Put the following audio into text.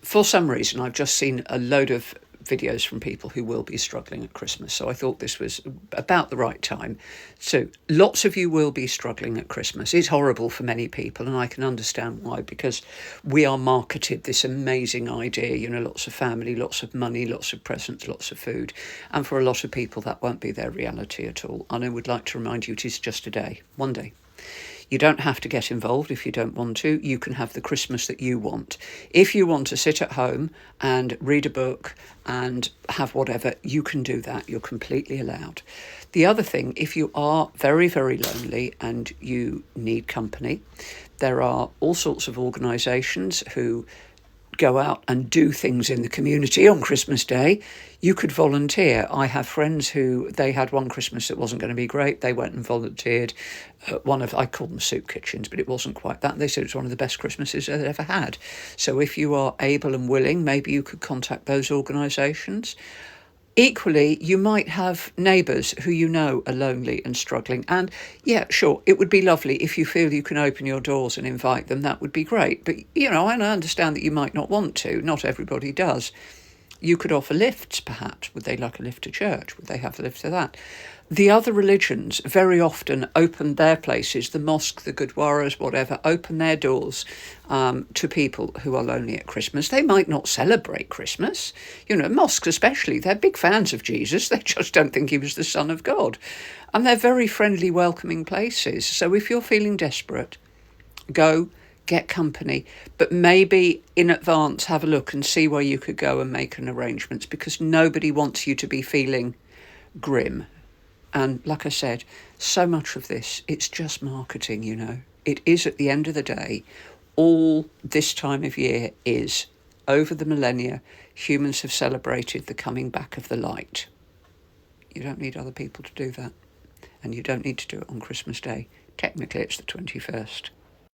for some reason, I've just seen a load of videos from people who will be struggling at Christmas. So I thought this was about the right time. So lots of you will be struggling at Christmas. It's horrible for many people, and I can understand why, because we are marketed this amazing idea, lots of family, lots of money, lots of presents, lots of food. And for a lot of people, that won't be their reality at all. And I would like to remind you, it is just a day, one day. You don't have to get involved if you don't want to. You can have the Christmas that you want. If you want to sit at home and read a book and have whatever, you can do that. You're completely allowed. The other thing, if you are very, very lonely and you need company, there are all sorts of organisations who go out and do things in the community on Christmas Day. You could volunteer. I have friends who, they had one Christmas that wasn't going to be great. They went and volunteered at I call them soup kitchens, but it wasn't quite that. They said it's one of the best Christmases they'd ever had. So if you are able and willing, maybe you could contact those organisations. Equally, you might have neighbours who you know are lonely and struggling. And yeah, sure, it would be lovely if you feel you can open your doors and invite them. That would be great. But, I understand that you might not want to. Not everybody does. You could offer lifts, perhaps. Would they like a lift to church? Would they have a lift to that? The other religions very often open their places, the mosque, the gurdwaras, whatever, open their doors to people who are lonely at Christmas. They might not celebrate Christmas. Mosques especially, they're big fans of Jesus. They just don't think he was the Son of God. And they're very friendly, welcoming places. So if you're feeling desperate, go, get company, but maybe in advance have a look and see where you could go and make an arrangement, because nobody wants you to be feeling grim. And like I said, so much of this, it's just marketing, It is, at the end of the day, all this time of year is, over the millennia, humans have celebrated the coming back of the light. You don't need other people to do that. And you don't need to do it on Christmas Day. Technically, it's the 21st.